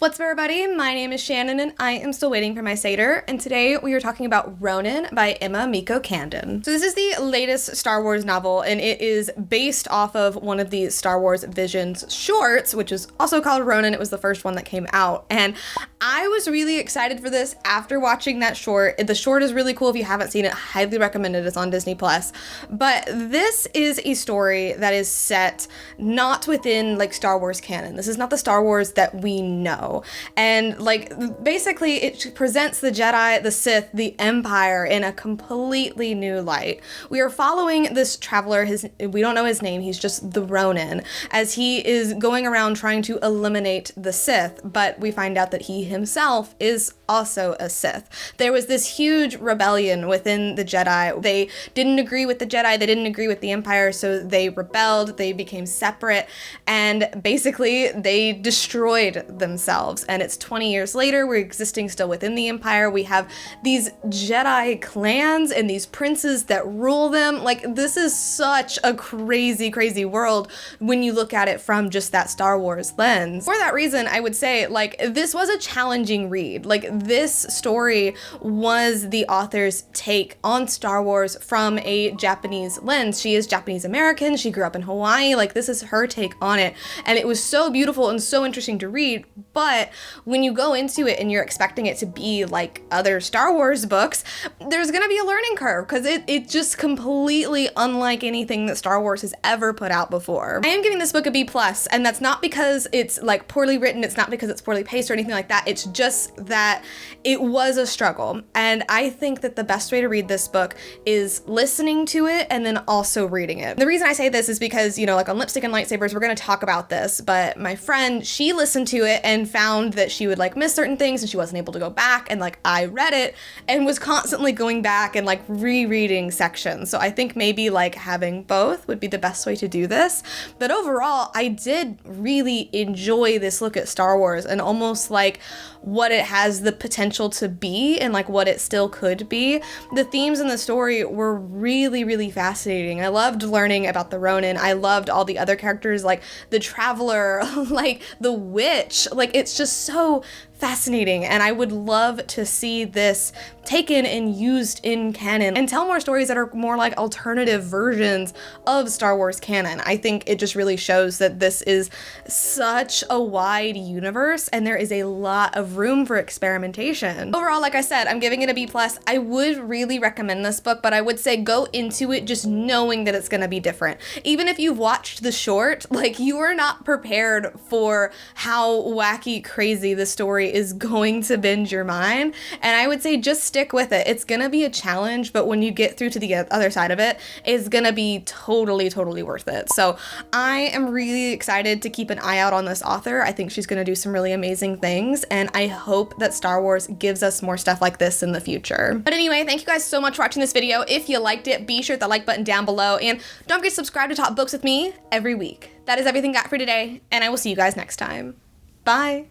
What's up, everybody? My name is Shannon and I am still waiting for my Satyr, and today we are talking about Ronin by Emma Mieko Candon. So this is the latest Star Wars novel, and it is based off of one of the Star Wars Visions shorts, which is also called Ronin. It was the first one that came out, and I was really excited for this after watching that short. The short is really cool. If you haven't seen it, highly recommend it. It's on Disney+. But this is a story that is set not within like Star Wars canon. This is not the Star Wars that we know. And like basically it presents the Jedi, the Sith, the Empire in a completely new light. We are following this traveler, we don't know his name, he's just the Ronin, as he is going around trying to eliminate the Sith, but we find out that he himself is also a Sith. There was this huge rebellion within the Jedi. They didn't agree with the Jedi, they didn't agree with the Empire, so they rebelled, they became separate, and basically they destroyed themselves. And it's 20 years later, we're existing still within the Empire. We have these Jedi clans and these princes that rule them. Like, this is such a crazy, crazy world when you look at it from just that Star Wars lens. For that reason, I would say, like, this was a challenging read. Like, this story was the author's take on Star Wars from a Japanese lens. She is Japanese American. She grew up in Hawaii. Like, this is her take on it. And it was so beautiful and so interesting to read. But when you go into it and you're expecting it to be like other Star Wars books, there's gonna be a learning curve because it's just completely unlike anything that Star Wars has ever put out before. I am giving this book a B+, and that's not because it's like poorly written, it's not because it's poorly paced or anything like that, it's just that it was a struggle. And I think that the best way to read this book is listening to it and then also reading it. The reason I say this is because, you know, like on Lipstick and Lightsabers, we're gonna talk about this, but my friend, she listened to it and found that she would like miss certain things and she wasn't able to go back, and like I read it and was constantly going back and like rereading sections. So I think maybe like having both would be the best way to do this. But overall, I did really enjoy this look at Star Wars and almost like what it has the potential to be and like what it still could be. The themes in the story were really, really fascinating. I loved learning about the Ronin. I loved all the other characters, like the Traveler, like the Witch. Like, it's just so fascinating, and I would love to see this taken and used in canon and tell more stories that are more like alternative versions of Star Wars canon. I think it just really shows that this is such a wide universe and there is a lot of room for experimentation. Overall, like I said, I'm giving it a B+. I would really recommend this book, but I would say go into it just knowing that it's gonna be different. Even if you've watched the short, like, you are not prepared for how wacky crazy the story is going to bend your mind, and I would say just stick with it. It's gonna be a challenge, but when you get through to the other side of it, it's gonna be totally, totally worth it. So I am really excited to keep an eye out on this author. I think she's gonna do some really amazing things, and I hope that Star Wars gives us more stuff like this in the future. But anyway, thank you guys so much for watching this video. If you liked it, be sure to hit the like button down below, and don't forget to subscribe to Talk Books with me every week. That is everything I got for today, and I will see you guys next time. Bye!